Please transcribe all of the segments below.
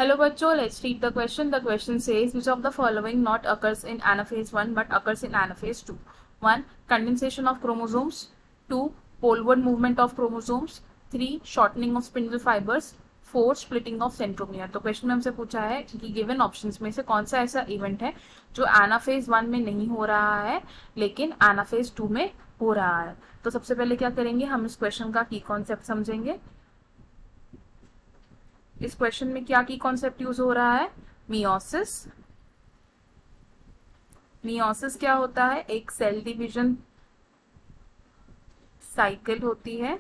Hello बच्चों, let's read the question. The question says which of the following not occurs in anaphase 1 but occurs in anaphase 2? 1. Condensation of chromosomes. 2. Poleward movement of chromosomes. 3. Shortening of spindle fibers. 4. Splitting of centromere. तो question में हमसे पूछा है कि given options में से कौन सा ऐसा इवेंट है जो एनाफेज 1 में नहीं हो रहा है लेकिन एनाफेज 2 में हो रहा है। तो सबसे पहले क्या करेंगे, हम इस क्वेश्चन का की कॉन्सेप्ट समझेंगे। इस क्वेश्चन में क्या की कॉन्सेप्ट यूज हो रहा है? मियोसिस। मियोसिस क्या होता है? एक सेल डिवीजन साइकिल होती है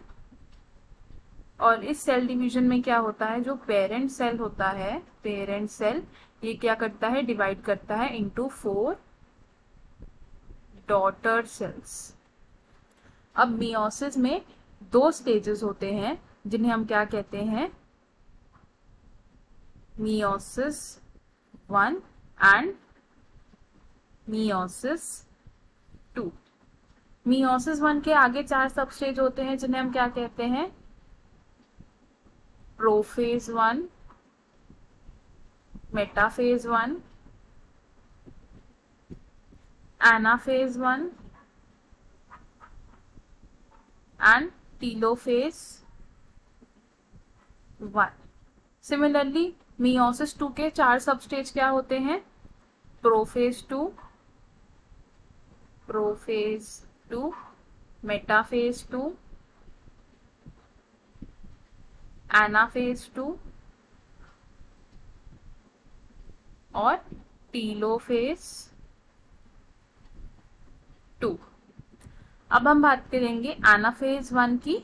और इस सेल डिवीजन में क्या होता है, जो पेरेंट सेल होता है, पेरेंट सेल ये क्या करता है, डिवाइड करता है इनटू 4 डॉटर सेल्स। अब मियोसिस में 2 स्टेजेस होते हैं जिन्हें हम क्या कहते हैं, meiosis 1 and meiosis 2। meiosis 1 के आगे 4 सब स्टेज होते हैं जिन्हें हम क्या कहते हैं, prophase 1, metaphase 1, anaphase 1 and telophase 1। Similarly meiosis 2 के 4 सब स्टेज क्या होते हैं, प्रोफेज 2, प्रोफेज 2, मेटाफेज 2, एनाफेज 2 और टीलोफेज 2। अब हम बात करेंगे एनाफेज 1 की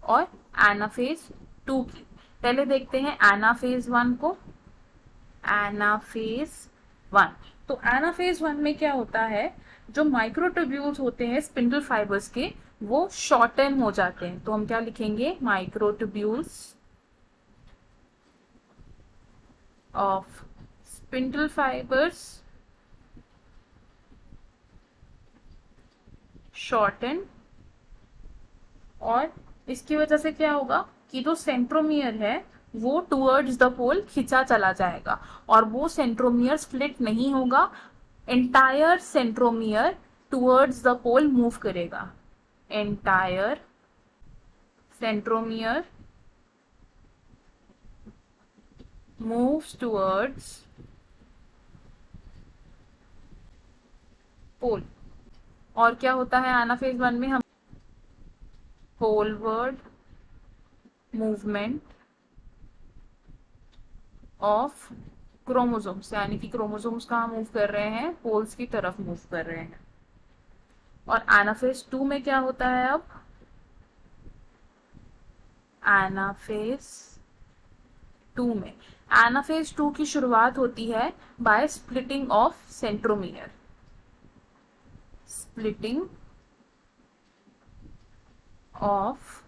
और एनाफेज 2 की। पहले देखते हैं एनाफेज 1 को। एनाफेज 1, तो एनाफेज 1 में क्या होता है, जो माइक्रोट्यूब्यूल्स होते हैं स्पिंडल फाइबर्स के वो शॉर्टन हो जाते हैं। तो हम क्या लिखेंगे, microtubules of spindle fibres shorten. और इसकी वजह से क्या होगा कि जो सेंट्रोमियर है वो टूवर्ड्स द पोल खिंचा चला जाएगा और वो सेंट्रोमियर स्प्लिट नहीं होगा, entire centromere towards the pole move करेगा। Entire centromere moves towards pole. और क्या होता है एनाफेज 1 में, हम पोलवर्ड मूवमेंट ऑफ क्रोमोसोम्स, यानी कि क्रोमोसोम्स कहाँ मूव कर रहे हैं, पोल्स की तरफ मूव कर रहे हैं। और एनाफेज 2 में क्या होता है, अब एनाफेज 2 में, एनाफेज 2 की शुरुआत होती है by splitting of centromere. Splitting of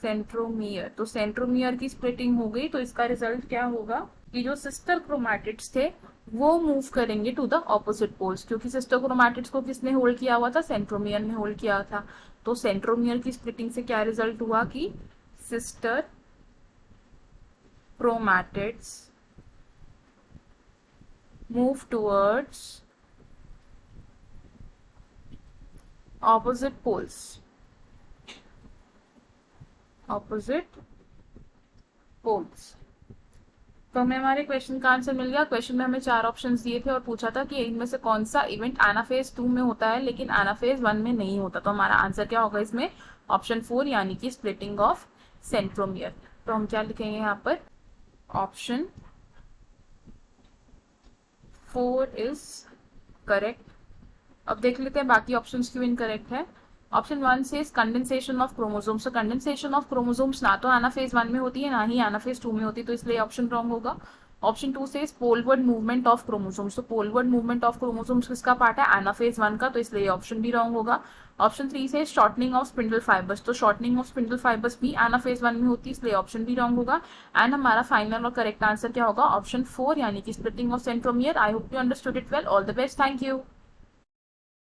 centromere. तो सेंट्रोमियर की स्प्लिटिंग हो गई तो इसका रिजल्ट क्या होगा कि जो सिस्टर क्रोमैटिड्स थे वो मूव करेंगे टू द ऑपोजिट पोल्स, क्योंकि सिस्टर क्रोमैटिड्स को किसने होल्ड किया हुआ था, सेंट्रोमियर ने होल्ड किया था। तो सेंट्रोमियर की स्प्लिटिंग से क्या रिजल्ट हुआ कि sister chromatids move towards opposite poles, opposite poles. तो हमें हमारे क्वेश्चन का आंसर मिल गया। क्वेश्चन में हमें 4 ऑप्शंस दिए थे और पूछा था कि इनमें से कौन सा इवेंट एनाफेज 2 में होता है लेकिन एनाफेज 1 में नहीं होता। तो हमारा आंसर क्या होगा इसमें, ऑप्शन 4, यानी कि स्प्लिटिंग ऑफ सेंट्रोमियर। तो हम क्या लिखेंगे यहाँ पर, ऑप्शन 4 इज करेक्ट। अब देख लेते हैं बाकी ऑप्शंस क्यों इनकरेक्ट है। ऑप्शन 1 से कंडेंसेशन ऑफ क्रोमोसोम्स। तो कंडेंसेशन ऑफ क्रोमोसोम्स ना तो एनाफेज 1 में होती है ना ही एनाफेज 2 में होती है, तो इसलिए ऑप्शन रॉन्ग होगा। ऑप्शन 2 से पोलवर्ड मूवमेंट ऑफ क्रोमोसोम्स। तो पोलवर्ड मूवमेंट ऑफ क्रोमोसोम्स किसका पार्ट है, एनाफेज 1 का, तो इसलिए ऑप्शन भी रॉन्ग होगा। ऑप्शन 3 से शॉर्टनिंग ऑफ स्पिंडल फाइबर्स। तो शॉर्टनिंग ऑफ स्पिंडल फाइबर्स भी एनाफेज 1 में होती है, इसलिए ऑप्शन भी रॉन्ग होगा। एंड हमारा फाइनल और करेक्ट आंसर क्या होगा, ऑप्शन 4, यानी कि splitting of centromere. I hope you understood it well. All the best, thank you.